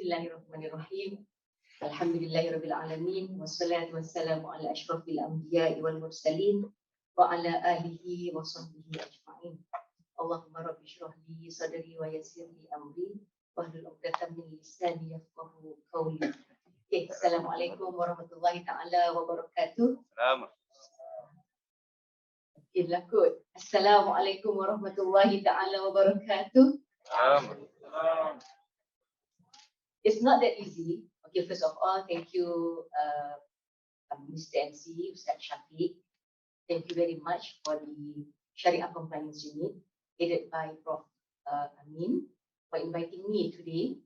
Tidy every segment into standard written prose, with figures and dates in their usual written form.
Bismillahirrahmanirrahim. Alhamdulillahirabbil alamin wassalatu wassalamu ala asyrafil anbiya'i wal mursalin wa ala alihi wa sahbihi ajma'in. Allahumma rabbi shrah li sadri wa yassir li amri wahlul 'uqdatam min lisani yafqahu qawli. Okay, assalamualaikum warahmatullahi taala wabarakatuh. Okay, lakut. Assalamualaikum warahmatullahi taala wabarakatuh. It's not that easy. Okay, first of all, thank you, Mr. MC, Ustaz Shafiq. Thank you very much for the Shariah Compliance Unit, headed by Prof. Amin, for inviting me today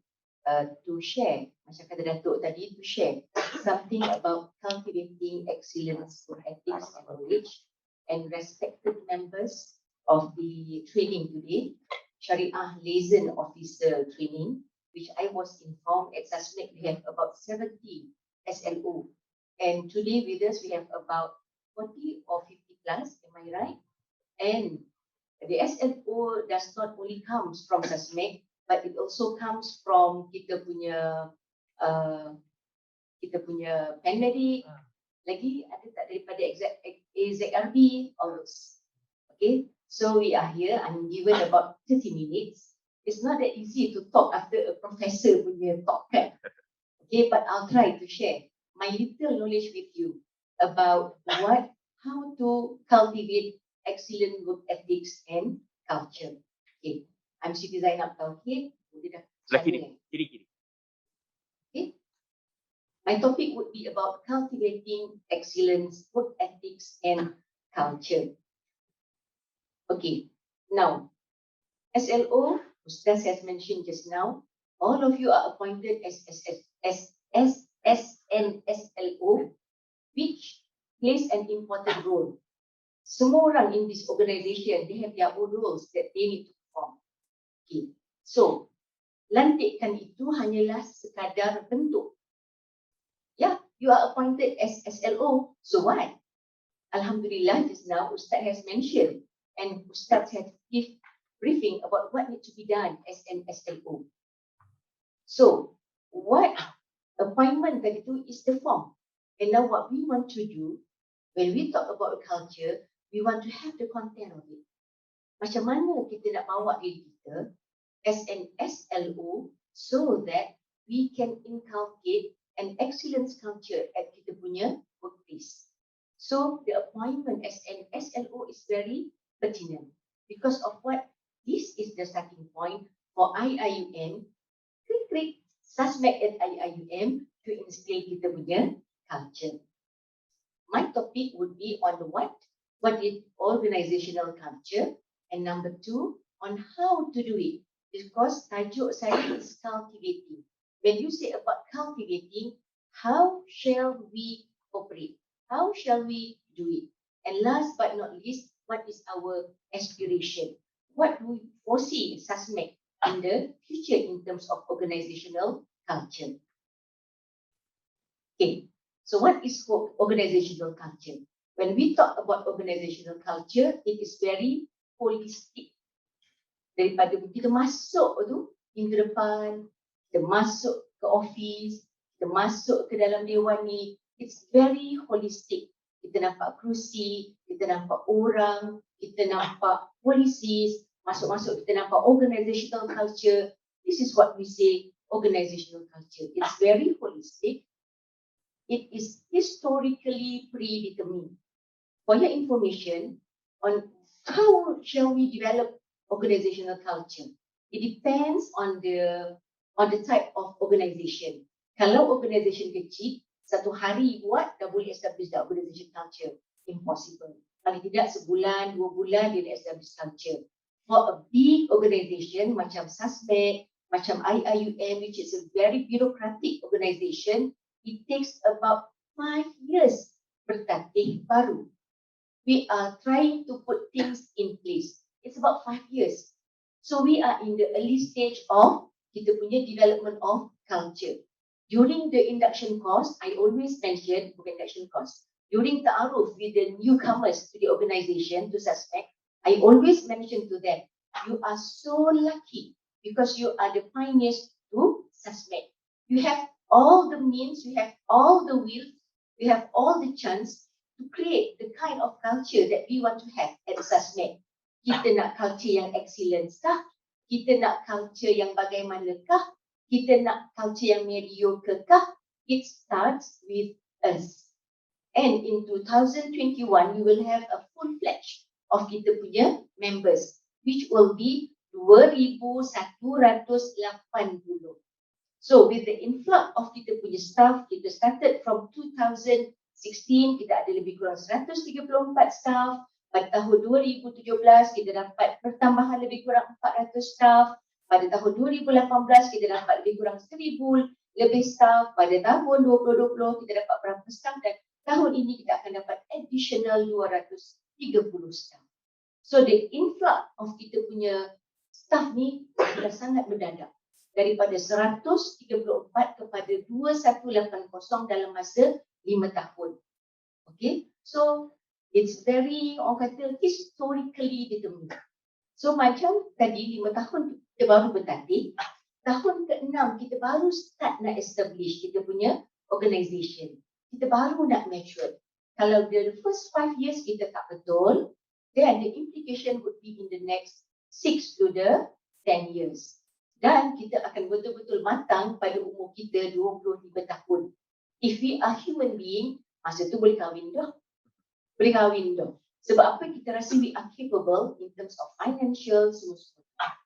to share, macam kata Datuk tadi, to share something about cultivating excellence for ethics and knowledge, and respected members of the training today, Shariah Liaison Officer Training, which I was informed at SASMEC we have about 70 SLO. And today with us we have about 40 or 50 plus, am I right? And the SLO does not only comes from SASMEC, but it also comes from kita punya paramedic, lagi ada tak daripada AZRB, all those. Okay, so we are here. I'm given about 30 minutes. It's not that easy to talk after a professor punya talk, kan? Okay, but I'll try to share my little knowledge with you about how to cultivate excellent work ethics and culture. Okay, I'm Siti Zainab Tauhed. Kiri. Okay, my topic would be about cultivating excellence, work ethics, and culture. Okay, now SLO, Ustaz has mentioned just now, all of you are appointed as SNSLO, which plays an important role. Semua orang in this organization, they have their own roles that they need to perform. Okay, so lantikan itu hanyalah sekadar bentuk. Yeah, you are appointed as SLO, so what? Alhamdulillah, just now Ustaz has mentioned, and Ustaz has given briefing about what needs to be done as an SLO. So, what appointment tadi tu is the form. And now what we want to do, when we talk about culture, we want to have the content of it. Macam mana kita nak bawa diri kita as an SLO so that we can inculcate an excellence culture at kita punya workplace. So, the appointment as an SLO is very pertinent because of what? This is the starting point for IIUM, SASMEC at IIUM to instill kita punya culture. My topic would be on what is organizational culture, and number 2, on how to do it, because tajuk saya is cultivating. When you say about cultivating, how shall we operate? How shall we do it? And last but not least, what is our aspiration? What do we foresee SASMEC in the future in terms of organizational culture? Okay, so what is organizational culture? When we talk about organizational culture, it is very holistic. Daripada kita masuk tu, minggu depan, kita masuk ke office, kita masuk ke dalam dewan ni, it's very holistic. Kita nampak kerusi, kita nampak orang, kita nampak policies, masuk-masuk kita nampak organizational culture. This is what we say organizational culture. It's very holistic. It is historically predetermined. For your information on how shall we develop organizational culture, it depends on the type of organization. Kalau organization kecil, satu hari buat dah boleh establish the organization culture. Impossible. Paling tidak sebulan, 2 bulan dia establish culture. For a big organization macam SASMEC, macam IIUM, which is a very bureaucratic organization, it takes about 5 years bertatih baru. We are trying to put things in place. It's about 5 years. So we are in the early stage of kita punya development of culture. During the induction course, I always mention, bukan induction course, during ta'aruf with the newcomers to the organization, to SASMEC, I always mention to them, you are so lucky because you are the pioneers to SASMEC. you have all the means, you have all the will, you have all the chance to create the kind of culture that we want to have at SASMEC. Kita nak culture yang excellence kah? Kita nak culture yang bagaimanakah? Kita nak culture yang mediocre kah? It starts with us. And in 2021, we will have a full fledged of kita punya members, which will be 2,180. So with the influx of kita punya staff, kita started from 2016, kita ada lebih kurang 134 staff. Pada tahun 2017, kita dapat pertambahan lebih kurang 400 staff. Pada tahun 2018, kita dapat lebih kurang 1,000 lebih staff. Pada tahun 2020, kita dapat berapa staff, dan tahun ini kita akan dapat additional 230 staff. So the influx of kita punya staff ni sudah sangat mendadak. Daripada 134 kepada 2,180 dalam masa 5 tahun. Okay, so it's very, orang kata, historically determined. So macam tadi 5 tahun kita baru bertatih, tahun ke-6 kita baru start nak establish kita punya organisation. Kita baru nak mature. Kalau the first 5 years kita tak betul, then the implication would be in the next 6 to the 10 years. Dan kita akan betul-betul matang pada umur kita 25 tahun. If we are human being, masa tu boleh kahwin dah. Boleh kahwin dah. Sebab apa? Kita rasa we are capable in terms of financial, semua.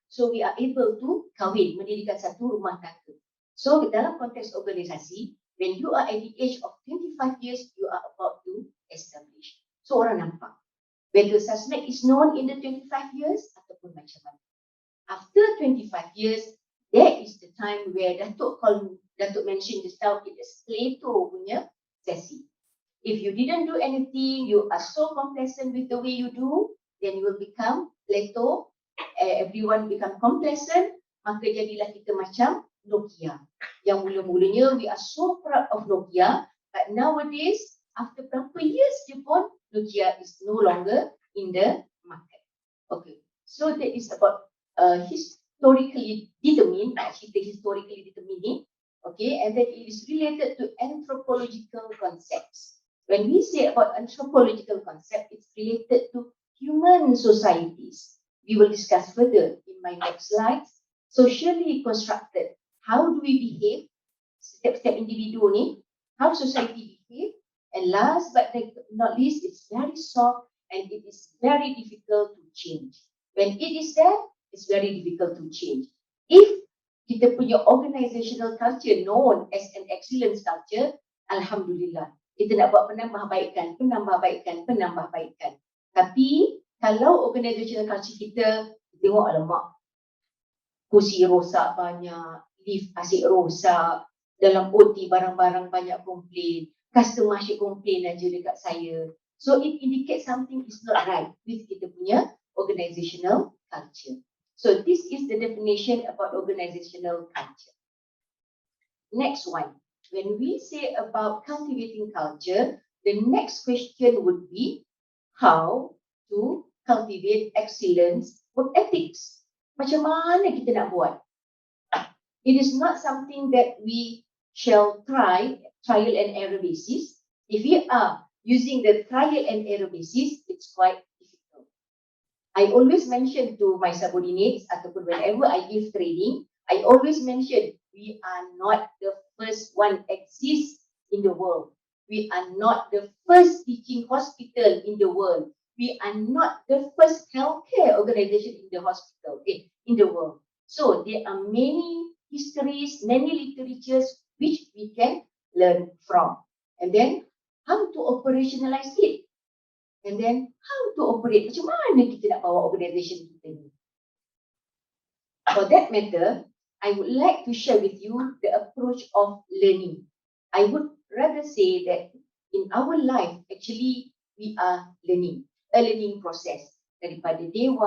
So we are able to kahwin, mendirikan satu rumah tangga. So dalam konteks organisasi, when you are at the age of 25 years, you are about to establish. So orang nampak whether SASMEC is known in the 25 years ataupun macam mana. After 25 years, that is the time where Datuk mention just now, it is Plato punya sesi. If you didn't do anything, you are so complacent with the way you do, then you will become Plato. Everyone become complacent, maka jadilah kita macam Nokia. Yang mula-mulanya we are so proud of Nokia, but nowadays after berapa years je pun Nokia is no longer in the market. Okay, so that is about historically determined, historically determining, okay, and then it is related to anthropological concepts. When we say about anthropological concept, it's related to human societies. We will discuss further in my next slides. Socially constructed. How do we behave? Step-step individu ni. How society behave? And last but not least, it's very soft and it is very difficult to change. When it is there, it's very difficult to change. If kita punya organizational culture known as an excellence culture, Alhamdulillah, kita nak buat penambahbaikan. Tapi kalau organizational culture kita, tengok alamak, kursi rosak banyak, lift asyik rosak, dalam OT barang-barang banyak komplain, customer asyik komplain aja dekat saya. So it indicates something is not right with kita punya organizational culture. So this is the definition about organizational culture. Next one, when we say about cultivating culture, the next question would be how to cultivate excellence work ethics. Macam mana kita nak buat? It is not something that we shall trial and error basis. If we are using the trial and error basis, it's quite difficult. I always mention to my subordinates ataupun whenever I give training, I always mention we are not the first one exist in the world. We are not the first teaching hospital in the world. We are not the first healthcare organization in the hospital, in the world. So there are many histories, many literatures which we can learn from. And then how to operationalize it. And then how to operate. Macam mana kita nak bawa organization kita ni? For that matter, I would like to share with you the approach of learning. I would rather say that in our life, actually, we are learning. A learning process. Daripada day 1,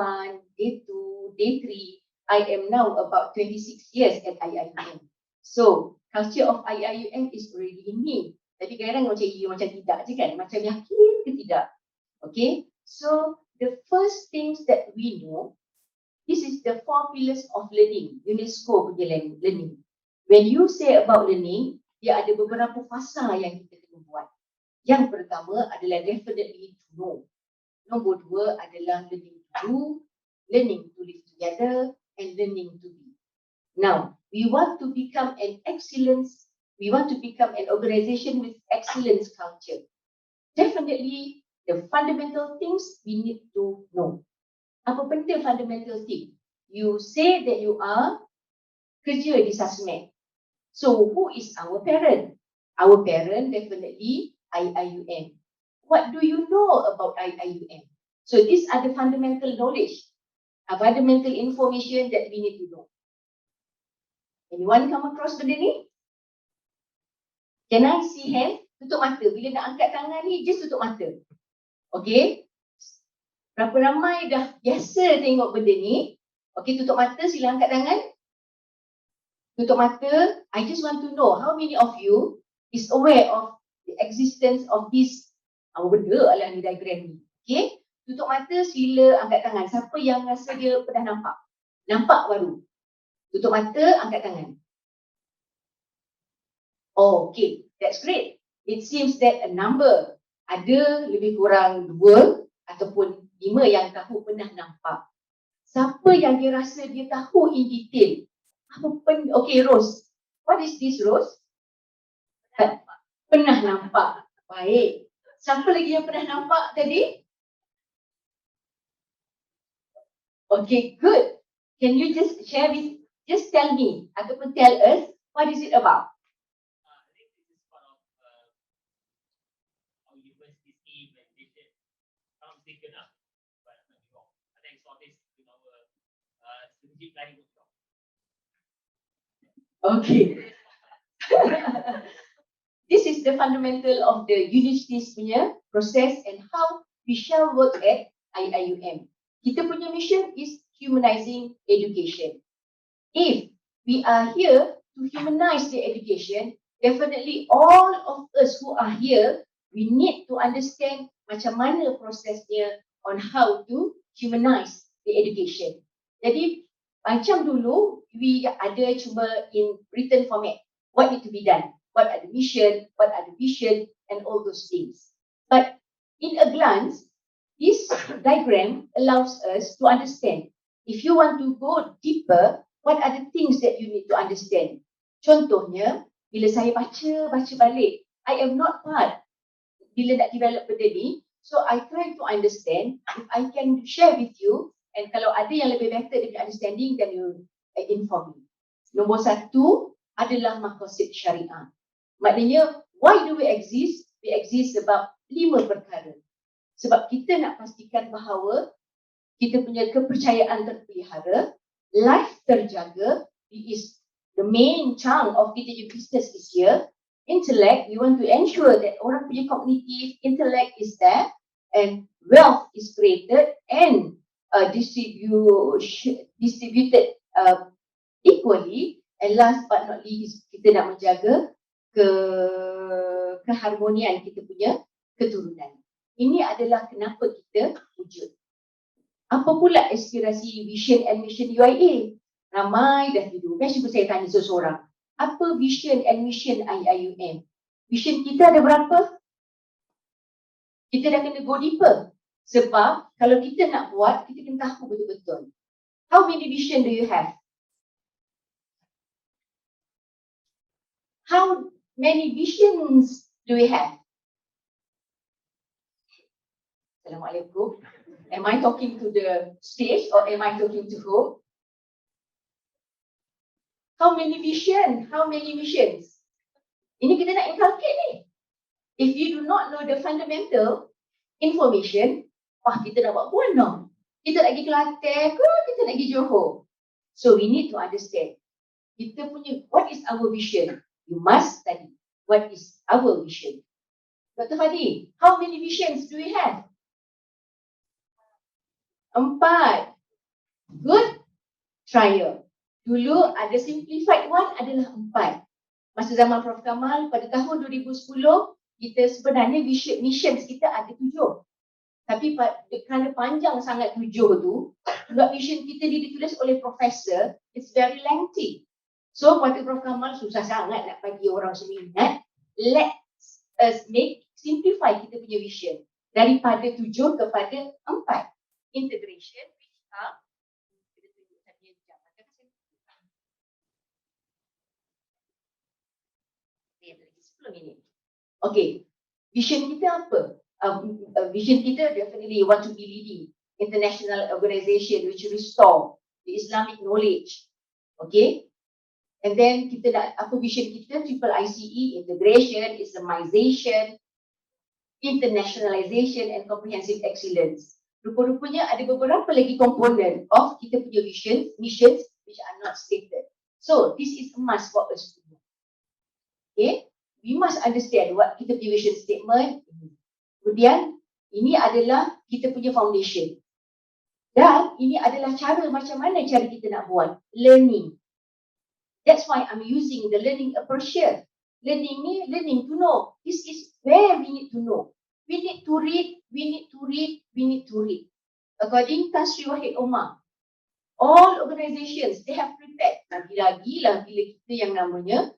day 2, day 3. I am now about 26 years at IIUM. So, culture of IIUM is already in me. Tapi kadang-kadang macam tidak je kan? Macam yakin ke tidak? Okay, so the first things that we know, this is the 4 pillars of learning, UNESCO punya learning. When you say about learning, dia ada beberapa fasa yang kita kena buat. Yang pertama adalah definitely to know. Nombor dua adalah learning to do, learning to live together, and learning to be. Now, we want to become an organization with excellence culture. Definitely, the fundamental things we need to know. Apa benda fundamental thing? You say that you are kerja di SASMEC. So, who is our parent? Our parent definitely IIUM. What do you know about IIUM? So, these are the fundamental knowledge, fundamental information that we need to know. Anyone come across benda ni? Can I see hand? Tutup mata. Bila nak angkat tangan ni, just tutup mata. Okay? Berapa ramai dah biasa tengok benda ni? Okay, tutup mata, sila angkat tangan. Tutup mata. I just want to know how many of you is aware of the existence of this benda lah ni diagram ni. Okay? Tutup mata, sila angkat tangan. Siapa yang rasa dia pernah nampak? Nampak baru. Tutup mata, angkat tangan. Oh, okay. That's great. It seems that a number ada lebih kurang 2 ataupun 5 yang tahu pernah nampak. Siapa yang dia rasa dia tahu in detail? Okay, Rose. What is this, Rose? Pernah nampak. Baik. Siapa lagi yang pernah nampak tadi? Okay, good. Can you just tell me ataupun tell us what is it about? I think this is part of our university scheme and vision. I'm mistaken lah, but I'm not wrong. I think it's all this in our strategic planning workshop. Okay. This is the fundamental of the university's punya process and how we shall work at IIUM. Kita punya mission is humanizing education. If we are here to humanize the education, definitely all of us who are here, we need to understand macam mana prosesnya on how to humanize the education. Jadi macam dulu, we ada cuma in written format. What need to be done? What are the mission? What are the vision? And all those things. But in a glance, this diagram allows us to understand. If you want to go deeper, what are the things that you need to understand? Contohnya, bila saya baca balik, I am not part bila nak develop benda ni. So I try to understand. If I can share with you, and kalau ada yang lebih better dengan understanding, then you inform me. Nombor 1 adalah maqasid syariah. Maknanya, why do we exist? We exist sebab 5 perkara. Sebab kita nak pastikan bahawa kita punya kepercayaan terpelihara, life terjaga, it is the main chunk of kita punya business is here. Intellect, we want to ensure that orang punya cognitive intellect is there and wealth is created and distributed equally, and last but not least kita nak menjaga keharmonian kita punya keturunan. Ini adalah kenapa kita wujud. Apa pula aspirasi, vision and mission UIA? Ramai dah tidur. Biasa saya tanya seseorang, apa vision and mission IIUM? Vision kita ada berapa? Kita dah kena go deeper. Sebab kalau kita nak buat, kita kena tahu betul-betul. How many vision do you have? How many visions do we have? Assalamualaikum. Am I talking to the stage or am I talking to whom? How many vision? How many missions? Ini kita nak inculcate ni. If you do not know the fundamental information, kita nak buat buana. Kita nak pergi Kelantan ke, kita nak pergi Johor. So we need to understand. Kita punya, what is our vision? You must study. What is our vision? Dr. Fadi, how many visions do we have? 4. Good. Trial. Dulu ada simplified one adalah 4. Masa zaman Prof. Kamal pada tahun 2010, kita sebenarnya missions kita ada 7. Tapi kerana panjang sangat 7 tu, sebab vision kita ditulis oleh profesor, it's very lengthy. So, kata Prof. Kamal susah sangat nak bagi orang semua ingat. Let us simplify kita punya vision. Daripada 7 kepada 4. Integration, which are lagi 10 minit. Okay, vision kita apa? Vision kita definitely want to be leading international organization which restore the Islamic knowledge. Okay, and then kita nak apa vision kita? Triple ICE, integration, Islamization, internationalization and comprehensive excellence. Rupa-rupanya ada beberapa lagi komponen of kita punya vision, missions which are not stated. So this is a must for us to do. Okay, we must understand what kita punya vision statement. Kemudian ini adalah kita punya foundation. Dan ini adalah cara macam mana cara kita nak buat learning. That's why I'm using the learning approach here. Learning ni, learning to know. This is where we need to know. We need to read, we need to read, we need to read. According to Sri Wahid Omar, all organizations, they have prepared. Lagi-lagi lah bila kita yang namanya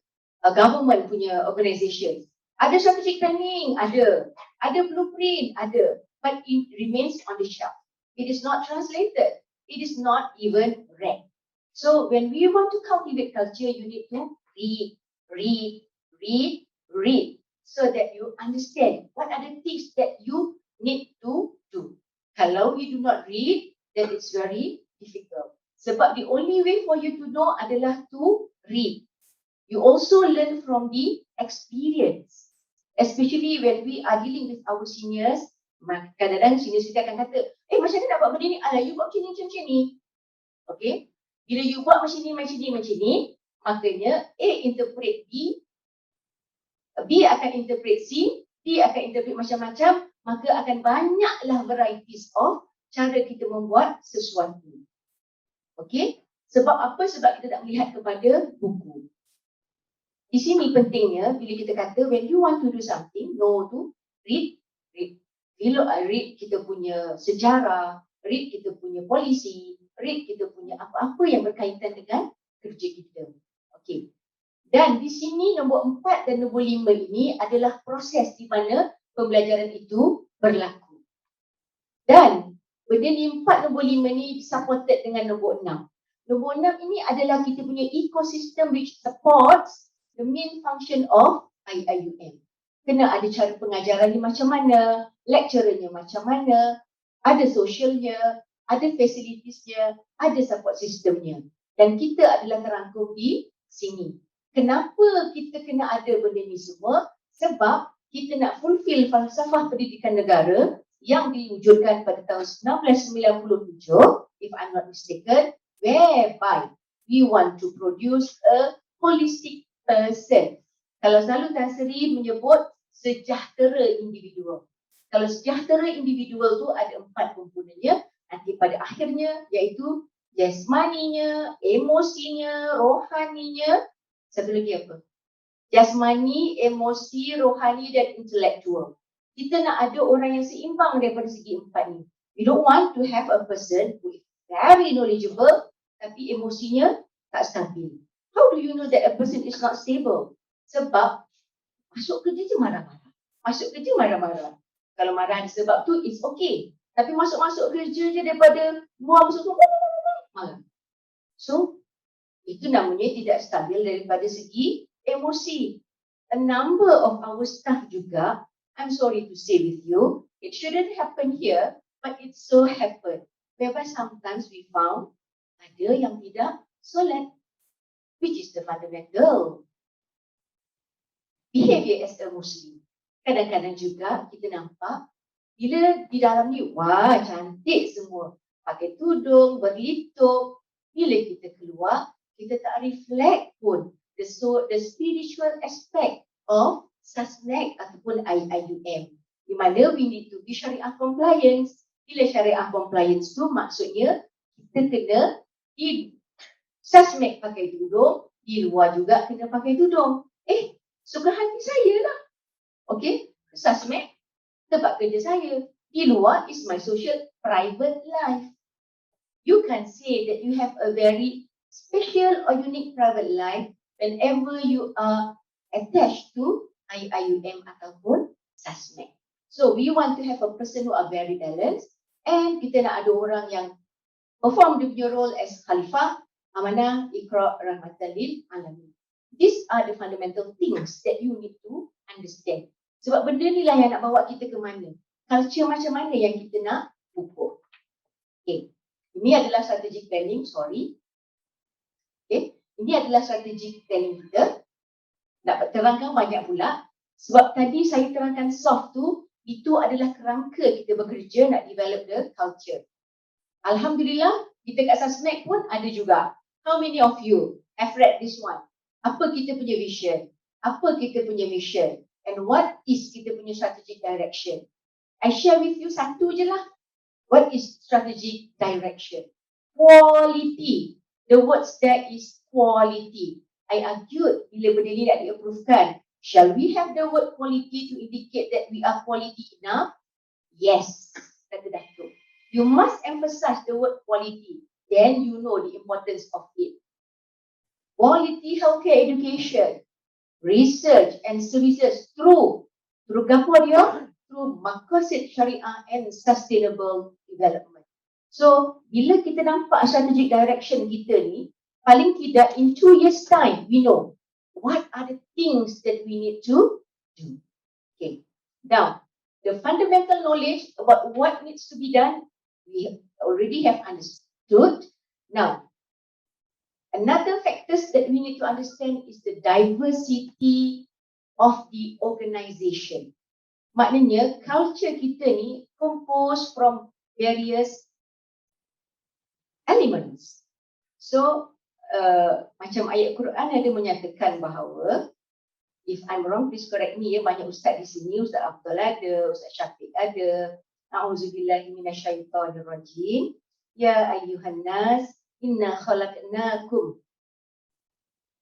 government punya organization. Ada strategic planning, ada. Ada blueprint, ada. But it remains on the shelf. It is not translated. It is not even read. So when we want to cultivate culture, you need to read, read, read, read. So that you understand what are the things that you need to do. Kalau you do not read, then it's very difficult. Sebab the only way for you to know adalah to read. You also learn from the experience. Especially when we are dealing with our seniors, kadang-kadang seniors kita akan kata, macam mana nak buat benda ni? Alah, you buat macam ni. Okay? Bila you buat macam ni, maknanya A interpret B, B akan interpret C, D akan interpret macam-macam, maka akan banyaklah varieties of cara kita membuat sesuatu. Okay? Sebab apa? Sebab kita tak melihat kepada buku. Di sini pentingnya bila kita kata when you want to do something, know to read, read. Bila read kita punya sejarah, read kita punya polisi, read kita punya apa-apa yang berkaitan dengan kerja kita. Okey. Dan di sini nombor 4 dan nombor 5 ini adalah proses di mana pembelajaran itu berlaku. Dan benda ni 4, nombor 5 ni supported dengan nombor 6. Nombor 6 ini adalah kita punya ecosystem which supports the main function of IIUM. Kena ada cara pengajaran ni macam mana, lecturernya macam mana, ada socialnya, ada facilitiesnya, ada support systemnya. Dan kita adalah terangkum di sini. Kenapa kita kena ada benda ni semua? Sebab kita nak fulfill falsafah pendidikan negara yang diwujudkan pada tahun 1997, if I'm not mistaken, whereby we want to produce a holistic person. Kalau selalu Tan Sri menyebut sejahtera individual. Kalau sejahtera individual tu ada 4 komponennya, nanti pada akhirnya iaitu jasmaninya, emosinya, rohaninya, satu lagi apa? Jasmani, emosi, rohani dan intellectual. Kita nak ada orang yang seimbang daripada segi 4 ni. We don't want to have a person who is very knowledgeable tapi emosinya tak stabil. How do you know that a person is not stable? Sebab masuk kerja je marah-marah. Masuk kerja marah-marah. Kalau marah ada sebab tu, it's okay. Tapi masuk-masuk kerja je daripada luar masuk marah. So, itu namanya tidak stabil daripada segi emosi. A number of our staff juga, I'm sorry to say with you, it shouldn't happen here, but it so happened. Whereby sometimes we found ada yang tidak solat, which is the fundamental behavior as a Muslim. Kadang-kadang juga kita nampak bila di dalam ni, wah cantik semua. Pakai tudung, berlitup. Bila kita keluar, kita tak reflect pun the spiritual aspect of SASMEC ataupun IIUM. Di mana we need to be Shariah compliance. Bila Shariah compliance tu maksudnya kita kena di SASMEC pakai tudung, di luar juga kena pakai tudung. Suka hati saya lah. Okay, SASMEC tempat kerja saya. Di luar is my social private life. You can say that you have a very special or unique private life whenever you are attached to IUM ataupun SASMEC. So we want to have a person who are very balanced, and kita nak ada orang yang perform dia punya role as Khalifah, Amanah, Iqra, Rahmatan lil Alamin. These are the fundamental things that you need to understand. Sebab benda ni lah yang nak bawa kita ke mana. Culture macam mana yang kita nak pupuk. Okay. Ini adalah strategic planning, sorry. Okay. Ini adalah strategic planning kita. Nak terangkan banyak pula. Sebab tadi saya terangkan soft tu, itu adalah kerangka kita bekerja nak develop the culture. Alhamdulillah, kita kat SASMEC pun ada juga. How many of you have read this one? Apa kita punya vision? Apa kita punya mission? And what is kita punya strategic direction? I share with you satu je lah. What is strategic direction? Quality. The words there is quality. I argued bila benda ni nak di-approvekan. Shall we have the word quality to indicate that we are quality enough? Yes. Kata Datuk. You must emphasize the word quality. Then you know the importance of it. Quality healthcare education, research and services through apa dia? Through maqasid syariah and sustainable development. So, bila kita nampak strategic direction kita ni, paling tidak in 2 years time, we know what are the things that we need to do. Okay. Now, the fundamental knowledge about what needs to be done, we already have understood. Now, another factors that we need to understand is the diversity of the organization. Maknanya, culture kita ni composed from various elements. So, macam ayat Quran ada menyatakan bahawa, if I'm wrong, please correct me ya, banyak ustaz di sini, Ustaz Abdul ada, Ustaz Syafiq ada. A'udzubillahi minasyaitonirrajim. Ya ayyuhan nas, inna khalaqnakum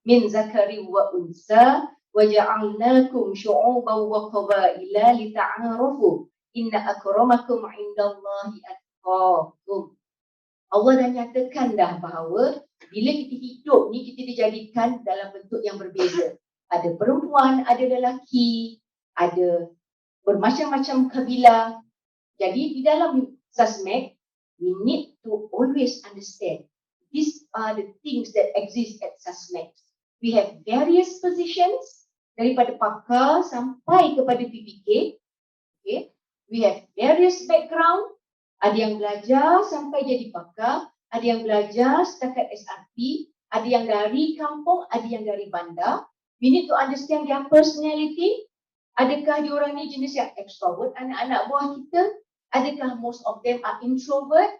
min zakari wa unsa wa ja'alnakum syu'uban wa qabaila lita'arafu inna akramakum 'indallahi atqakum. Allah dah nyatakan dah bahawa bila kita hidup ni kita dijadikan dalam bentuk yang berbeza. Ada perempuan, ada lelaki, ada bermacam-macam kabilah. Jadi di dalam SASMEC, we need to always understand these are the things that exist at SASMEC. We have various positions daripada pakar sampai kepada PPK. Okay. We have various background. Ada yang belajar sampai jadi pakar, ada yang belajar setakat SRP, ada yang dari kampung, ada yang dari bandar. We need to understand their personality. Adakah diorang ni jenis yang extrovert, anak-anak buah kita? Adakah most of them are introvert?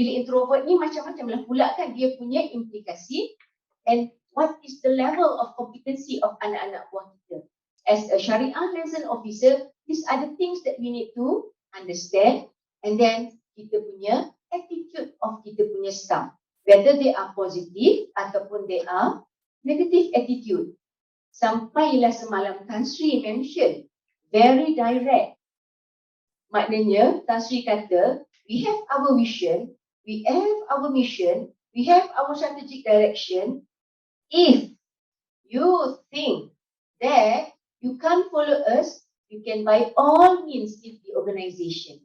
Bila introvert ni macam-macam lah pula kan dia punya implikasi. And what is the level of competency of anak-anak buah kita? As a Shariah liaison officer, these are the things that we need to understand. And then kita punya attitude of kita punya staff. Whether they are positive ataupun they are negative attitude. Sampailah semalam Tan Sri mention, very direct. Maknanya Tan Sri kata, we have our vision, we have our mission, we have our strategic direction. If you think that you can't follow us, you can by all means leave the organization.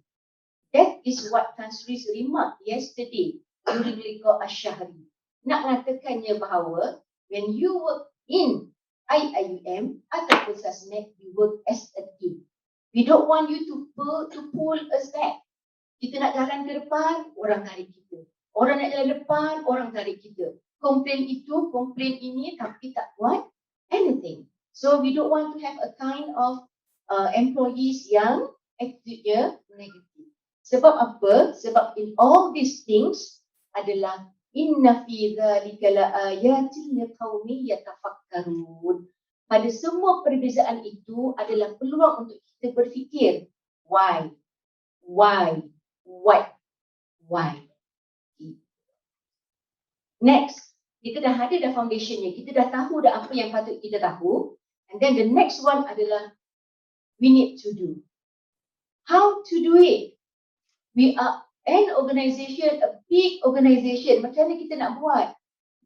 That is what Tan Sri's remark yesterday during Liqa Ash-Shahri. Nak mengatakannya bahawa when you work in IIUM ataupun SASMEC, we work as a team. We don't want you to pull us back. Kita nak jalan ke depan, orang tarik kita. Orang nak jalan depan, orang tarik kita. Komplain itu, komplain ini, tapi tak buat anything. So we don't want to have a kind of employees yang attitude-nya negatif. Sebab apa? Sebab in all these things adalah inna fi dzalika laayatin liqaumin yatafakkarun. Pada semua perbezaan itu adalah peluang untuk kita berfikir why, what, why. Next, kita dah ada foundationnya, kita dah tahu dah apa yang patut kita tahu. And then the next one adalah we need to do. How to do it? We are an organization, a big organization. Macam mana kita nak buat?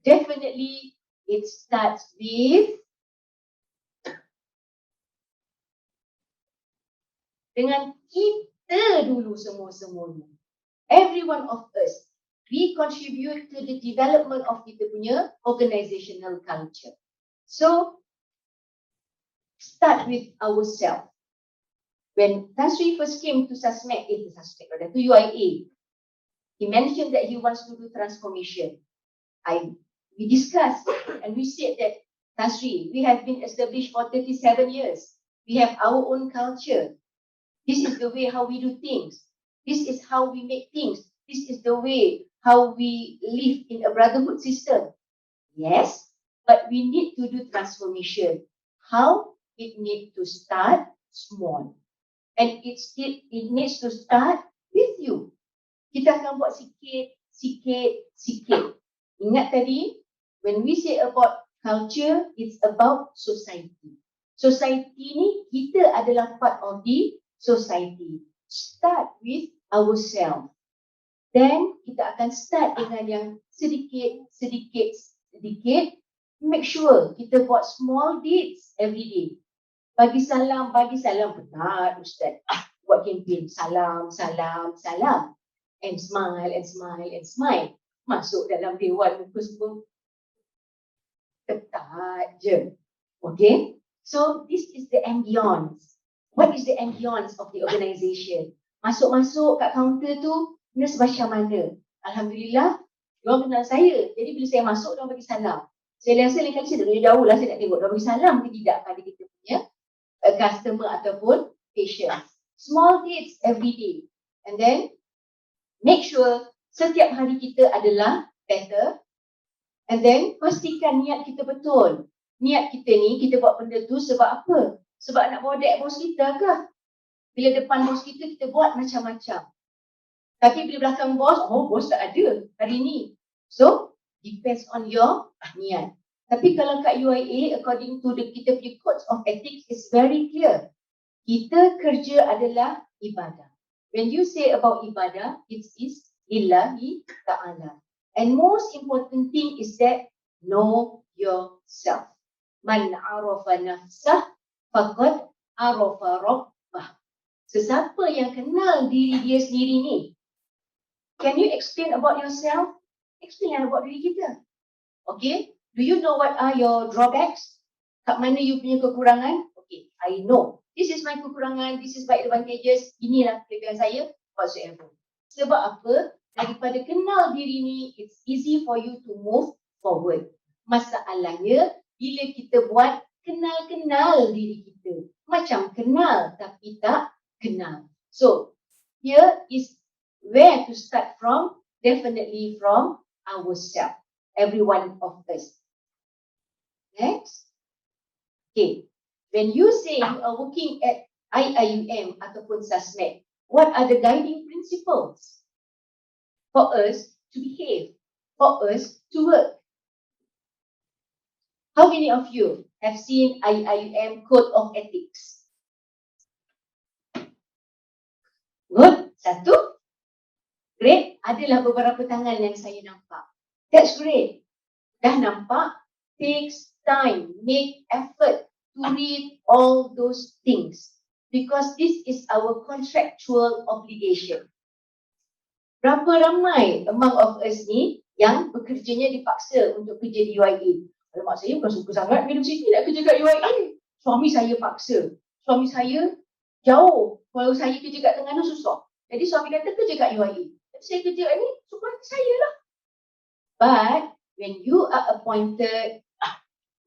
definitely it starts with dengan kita dulu semua-semuanya. Every one of us, we contribute to the development of kita punya organizational culture. So, start with ourselves. When Tan Sri first came to SASMEC, to UIA, he mentioned that he wants to do transformation. We discussed and we said that, Tan Sri, we have been established for 37 years. We have our own culture. This is the way how we do things. This is how we make things. This is the way how we live in a brotherhood system. Yes, but we need to do transformation. How? It needs to start small. And it needs to start with you. Kita akan buat sikit. Ingat tadi, when we say about culture, it's about society. Society ni, kita adalah part of the society. Start with ourselves. Then, kita akan start dengan yang sedikit. Make sure kita buat small deeds every day. Bagi salam. Benar, Ustaz. Buat campaign. Salam. And smile. Masuk dalam dewan muka semua. Ketat je. Okay? So, this is the ambience. What is the ambience of the organisation? Masuk kat kaunter tu, nurse macam mana? Alhamdulillah, diorang kenal saya. Jadi bila saya masuk, diorang bagi salam. Saya rasa lain kali saya dari jauh lah, saya nak tengok diorang bagi salam ke tidak pada kita punya customer ataupun patient. Small deeds every day. And then, make sure setiap hari kita adalah better. And then, pastikan niat kita betul. Niat kita ni, kita buat benda tu sebab apa? Sebab nak bawa dek bos kita ke? Bila depan bos kita buat macam-macam. Tapi bila belakang bos, bos tak ada hari ni. So, depends on your niat. Tapi kalau kat UIA, according to kita punya codes of ethics, is very clear. Kita kerja adalah ibadah. When you say about ibadah, it is lillahi ta'ala. And most important thing is that know yourself. Man arafa nafsah faqad arafa rabbah. Sesiapa yang kenal diri dia sendiri ni, can you explain about yourself? Explain about diri kita. Okay? Do you know what are your drawbacks? Kat mana you punya kekurangan? Okay, I know. This is my kekurangan, this is my advantages. Inilah kelebihan saya, whatsoever. Sebab apa? Daripada kenal diri ni, it's easy for you to move forward. Masalahnya, bila kita buat kenal-kenal diri kita. Macam kenal tapi tak kenal. So, here is where to start from. Definitely from ourselves. Every one of us. Next. Okay. When you say you are working at IIUM ataupun SASMEC, what are the guiding principles for us to behave, for us to work? How many of you have seen IIUM Code of Ethics? Good. Satu. Great. Adalah beberapa tangan yang saya nampak. That's great. Dah nampak? Takes time, make effort to read all those things. Because this is our contractual obligation. Berapa ramai among of us ni yang bekerjanya dipaksa untuk kerja di UIA? Alamak, saya bukan suka sangat minum Siti nak kerja kat UIA. Suami saya paksa. Suami saya jauh. Kalau saya kerja kat Terengganu susah. Jadi suami kata kerja kat UIA. Tapi saya kerja kat ni, suka hati saya lah. But when you are appointed,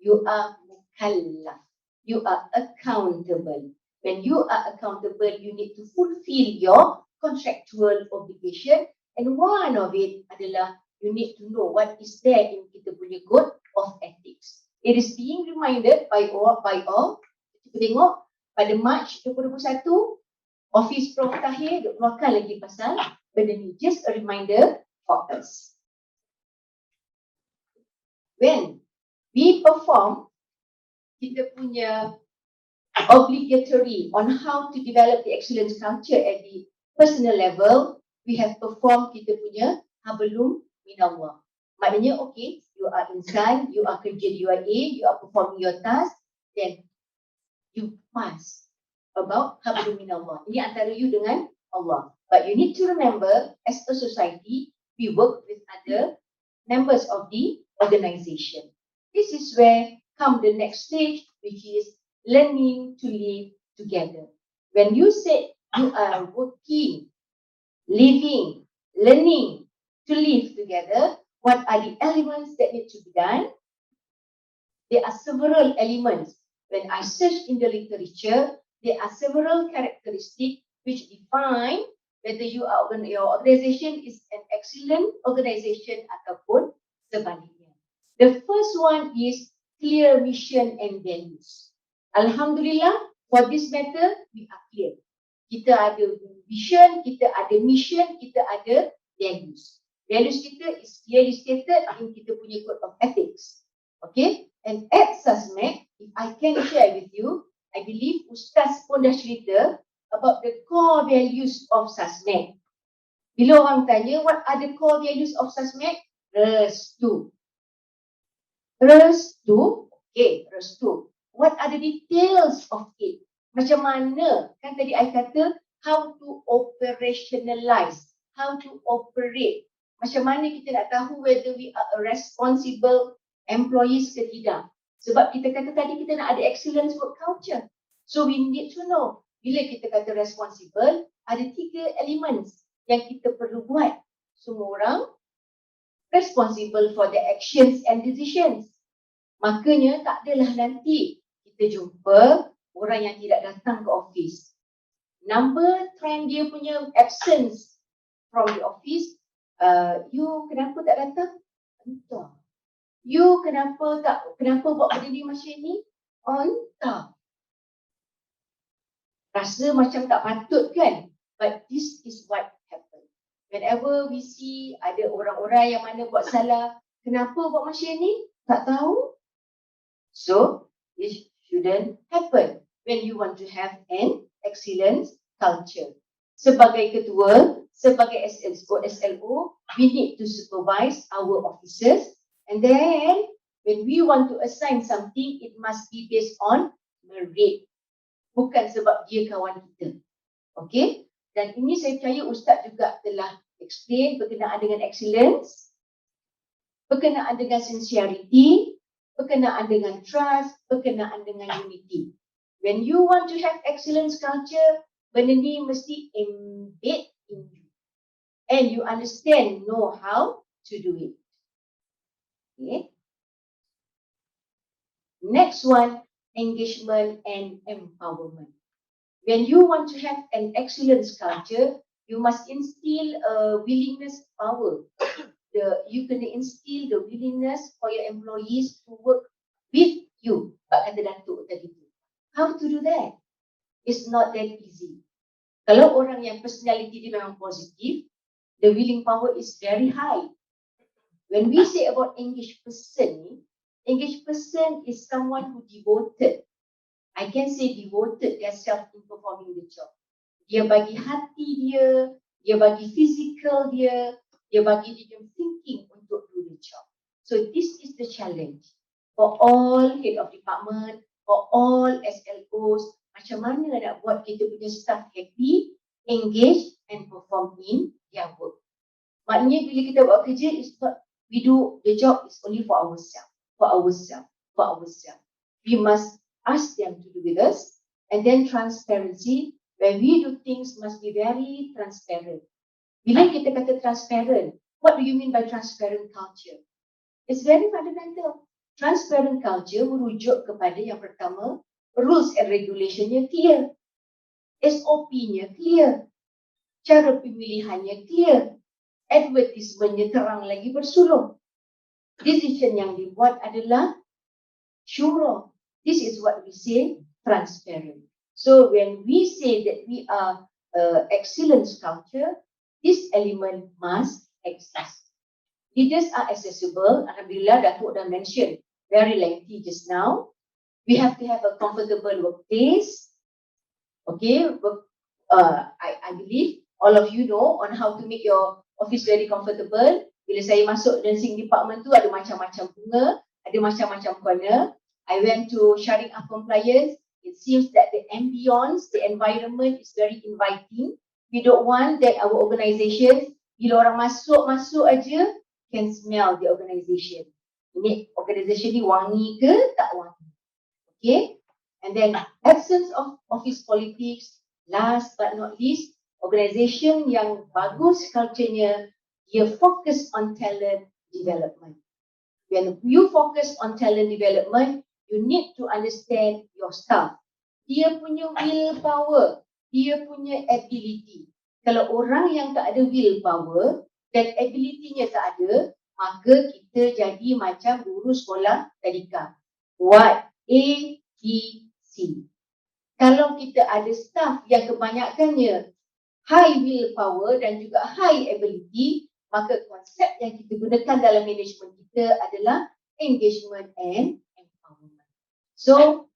you are mukallaf. You are accountable. When you are accountable, you need to fulfill your contractual obligation. And one of it adalah you need to know what is there in kita punya code of ethics. It is being reminded by all. Kita tengok pada March 2021, Office Prof Tauhed keluarkan lagi pasal benda ni. Just a reminder for us. When we perform kita punya obligatory on how to develop the excellence culture at the personal level, we have performed kita punya hablum minallah. Maknanya, okay, you are insan, you are kerja di UIA, you are performing your task, then you pass about hablu minallah. Ini antara you dengan Allah. But you need to remember, as a society, we work with other members of the organization. This is where come the next stage, which is learning to live together. When you say you are working, living, learning to live together, what are the elements that need to be done? There are several elements. When I search in the literature, there are several characteristics which define whether your organization is an excellent organization ataupun sebaliknya. The first one is clear mission and values. Alhamdulillah, for this matter, we are clear. Kita ada vision, kita ada mission, kita ada values. Values kita is clearly stated in kita punya code of ethics. Okay? And at SASMEC, if I can share with you, I believe Ustaz pun dah cerita about the core values of SASMEC. Bila orang tanya, what are the core values of SASMEC? Restu. Restu. Okay, restu. What are the details of it? Macam mana? Kan tadi I kata, how to operationalize, how to operate. Macam mana kita nak tahu whether we are a responsible employees ke tidak. Sebab kita kata tadi kita nak ada excellence work culture. So we need to know, bila kita kata responsible, ada 3 elements yang kita perlu buat. Semua orang responsible for their actions and decisions. Makanya tak adalah nanti kita jumpa orang yang tidak datang ke office. Number trend dia punya absence from the office, you kenapa tak datang? Entah. You kenapa buat benda ni macam ni? Entah. Rasa macam tak patut kan? But this is what happened. Whenever we see ada orang-orang yang mana buat salah, kenapa buat macam ni? Tak tahu. So, it shouldn't happen when you want to have an excellence culture. Sebagai ketua, sebagai SLO, we need to supervise our officers. And then, when we want to assign something, it must be based on merit. Bukan sebab dia kawan kita. Okay? Dan ini saya percaya Ustaz juga telah explain berkenaan dengan excellence, berkenaan dengan sincerity, berkenaan dengan trust, berkenaan dengan unity. When you want to have excellence culture, benda ni mesti embed in you. And you understand, know how to do it. Okay. Next one, engagement and empowerment. When you want to have an excellence culture, you must instill a willingness power. You can instill the willingness for your employees to work with you. Pak kata Datuk tadi tu. How to do that? It's not that easy. Kalau orang yang personality dia memang positif, the willing power is very high. When we say about engaged person is someone who devoted. I can say devoted themselves in performing the job. Dia bagi hati dia bagi physical dia bagi dia thinking untuk do the job. So this is the challenge for all head of department, for all SLOs. Macam mana nak buat kita punya staff happy, engage and perform in their work. Maknanya bila kita buat kerja, it's not we do the job is only for ourselves. We must ask them to do with us, and then transparency. When we do things, must be very transparent. Bila kita kata transparent, what do you mean by transparent culture? It's very fundamental. Transparent culture merujuk kepada yang pertama, rules and regulationnya clear, SOP-nya clear, cara pemilihannya clear, advertisementnya terang lagi bersulung. Decision yang dibuat adalah syura. This is what we say transparent. So when we say that we are excellence culture, this element must exist. Leaders are accessible. Alhamdulillah, Datuk dah mention very lengthy just now. We have to have a comfortable workplace. Okay, I believe all of you know on how to make your office very comfortable. Bila saya masuk nursing department tu ada macam-macam bunga, ada macam-macam corner. I went to Shariah compliance. It seems that the ambience, the environment is very inviting. We don't want that our organisation, bila orang masuk aja, can smell the organisation. Ini organisation ni wangi ke tak wangi? Okay? And then absence of office politics. Last but not least, organisation yang bagus culture-nya, dia focus on talent development. When you focus on talent development, you need to understand your staff. Dia punya willpower, dia punya ability. Kalau orang yang tak ada willpower dan ability-nya tak ada, maka kita jadi macam guru sekolah tadika. What? A, B, C. Kalau kita ada staff yang kebanyakannya high willpower dan juga high ability, maka konsep yang kita gunakan dalam management kita adalah engagement and empowerment. So,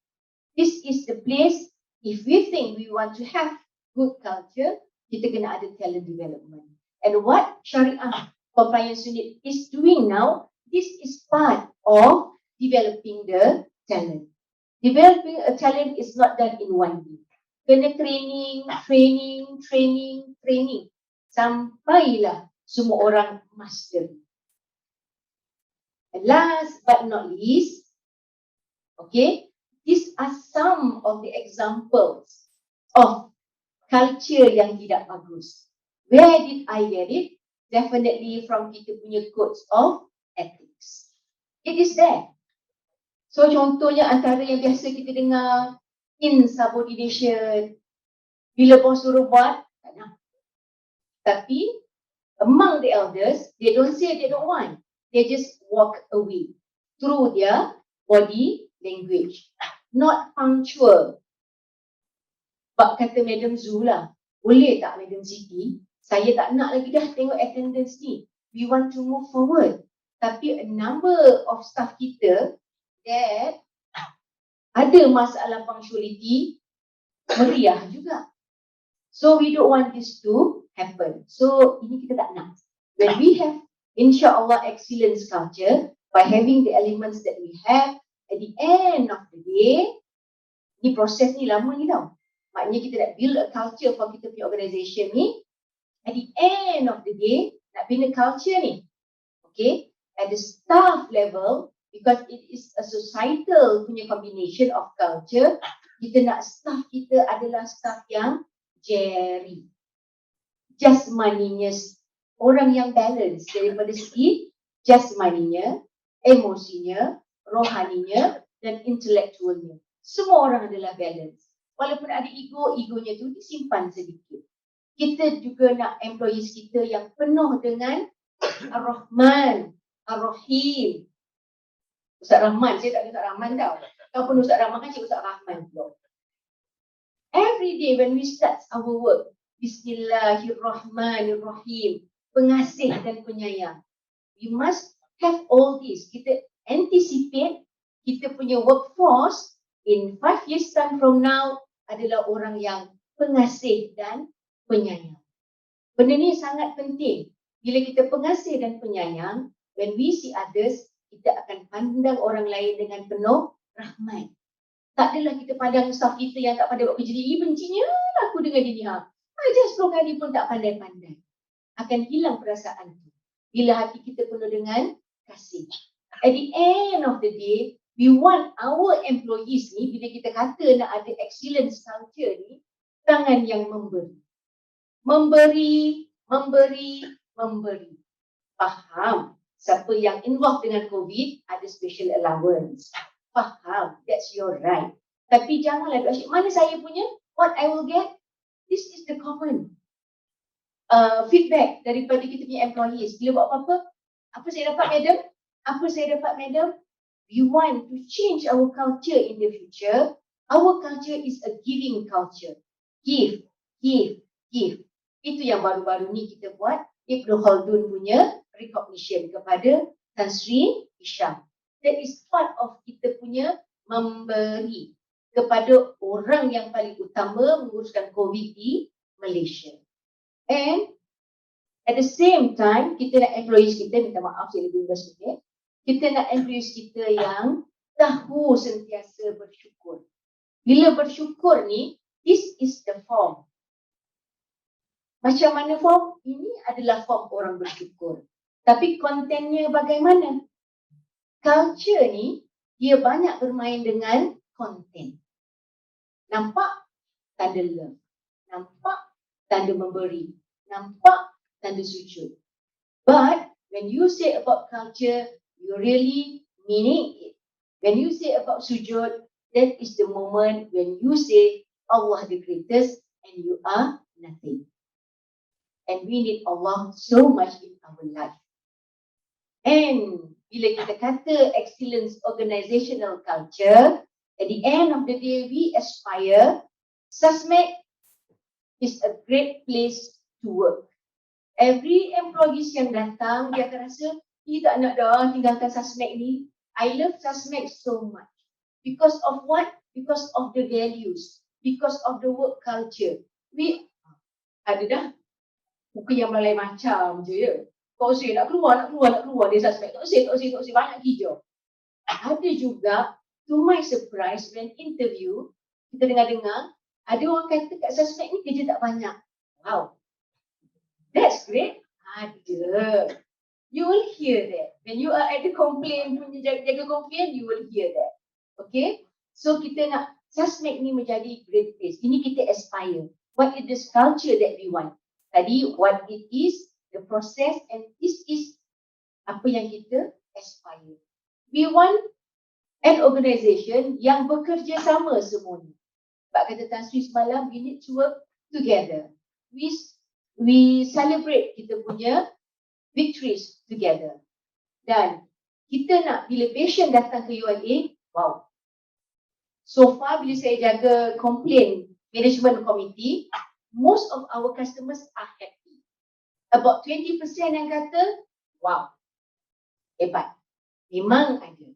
this is the place, if we think we want to have good culture, kita kena ada talent development. And what Shariah Compliance Unit is doing now, this is part of developing the talent. Developing a talent is not done in one day. Kena training, sampailah semua orang master. And last but not least, okay, these are some of the examples of culture yang tidak bagus. Where did I get it? Definitely from kita punya codes of ethics. It is there. So contohnya antara yang biasa kita dengar, insubordination. Bila bos suruh buat, tak nak. Tapi among the elders, they don't say they don't want. They just walk away through their body language. Not punctual. Bak kata Madam Zul lah, boleh tak Madam Siti? Saya tak nak lagi dah tengok attendance ni. We want to move forward. Tapi a number of staff kita that ada masalah punctuality, meriah juga. So we don't want this to happen. So ini kita tak nak. When we have insya-Allah excellence culture, by having the elements that we have, at the end of the day, ni proses ni lama ni tau. Maknanya kita nak build a culture for kita punya organisation ni. At the end of the day, nak bina culture ni. Okay, at the staff level, because it is a societal punya combination of culture, kita nak staff kita adalah staff yang jerry. Jasmaninya, orang yang balance daripada segi jasmaninya, emosinya, rohaninya dan intelektualnya. Semua orang adalah balance. Walaupun ada ego, egonya tu disimpan sedikit. Kita juga nak employees kita yang penuh dengan Ar-Rahman, Ar-Rahim. Ustaz Rahman, saya tak ada Ustaz Rahman tau. Kau pun Ustaz Rahman kan, Cik Ustaz Rahman pula. Every day when we start our work, Bismillahirrahmanirrahim, pengasih dan penyayang. We must have all this. Kita anticipate kita punya workforce in 5 years time from now adalah orang yang pengasih dan penyayang. Benda ni sangat penting. Bila kita pengasih dan penyayang, when we see others, kita akan pandang orang lain dengan penuh rahmat. Tak adalah kita pandang staff kita yang tak pandai buat kerja dia. Bencinya aku dengan dia ni. Ajar 10 kali pun tak pandai-pandai. Akan hilang perasaan tu. Bila hati kita penuh dengan kasih. At the end of the day, we want our employees ni, bila kita kata nak ada excellence culture ni, tangan yang memberi. Memberi. Faham? Siapa yang involved dengan COVID ada special allowance. Faham? That's your right. Tapi janganlah duk asyik, mana saya punya? What I will get? This is the common feedback daripada kita punya employees. Bila buat apa-apa, apa saya dapat madam? Apa saya dapat madam? We want to change our culture in the future. Our culture is a giving culture. Give. Itu yang baru-baru ni kita buat. Ibnu Khaldun punya recognition kepada Tan Sri Isham. That is part of kita punya memberi kepada orang yang paling utama menguruskan COVID di Malaysia. And At the same time, kita nak employees kita, minta maaf saya lebih sikit, kita nak employees kita yang tahu sentiasa bersyukur. Bila bersyukur ni, this is the form. Macam mana form? Ini adalah form orang bersyukur. Tapi kontennya bagaimana? Culture ni, dia banyak bermain dengan konten. Nampak? Tanda love. Nampak? Tanda memberi. Nampak? Tanda sujud. But when you say about culture, you really meaning it. When you say about sujud, that is the moment when you say Allah the greatest and you are nothing. And we need Allah so much in our life. And bila kita kata excellence organizational culture, at the end of the day, we aspire, SASMEC is a great place to work. Every employees yang datang, dia akan rasa, tak nak dah tinggalkan SASMEC ni. I love SASMEC so much. Because of what? Because of the values. Because of the work culture. We ada dah. Bukan yang melalui macam je ya. Tak usah nak keluar dari SASMEC. Tak usah. Banyak hijau. Ada juga, to my surprise, when interview, kita dengar-dengar, ada orang kata kat SASMEC ni kerja tak banyak. Wow. That's great. Ada. You will hear that. When you are at the complaint, jaga complaint, you will hear that. Okay? So kita nak SASMEC ni menjadi great place. Ini kita aspire. What is this culture that we want? Tadi, what it is, the process, and this is apa yang kita aspire. We want an organisation yang bekerja sama semuanya. Sebab kata Tan Sri semalam, we need to work together. We celebrate kita punya victories together. Dan kita nak, bila patient datang ke UIA, wow. So far, bila saya jaga complaint management committee, most of our customers are happy. About 20% yang kata, wow, hebat. Memang ada.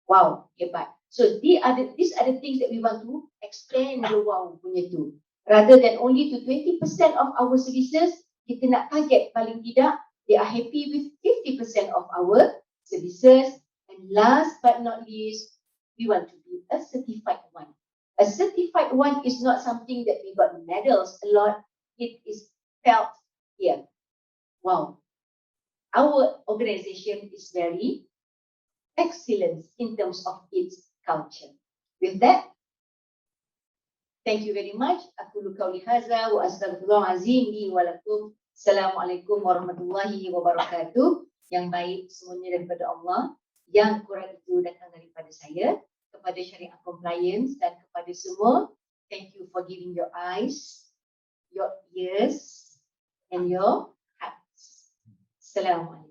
Wow, hebat. So these are the things that we want to expand the wow punya tu. Rather than only to 20% of our services, kita nak target paling tidak, they are happy with 50% of our services. And last but not least, we want to be a certified one. A certified one is not something that we got medals a lot. It is felt here. Wow. Our organization is very excellent in terms of its culture. With that, thank you very much. Aku qauli hadza wa astaghfirullahalazim li wa lakum. Assalamualaikum warahmatullahi wabarakatuh. Yang baik semuanya daripada Allah, yang kurang itu datang daripada saya. Kepada Shariah Compliance dan kepada semua, thank you for giving your eyes, your ears, and your hearts. Assalamualaikum.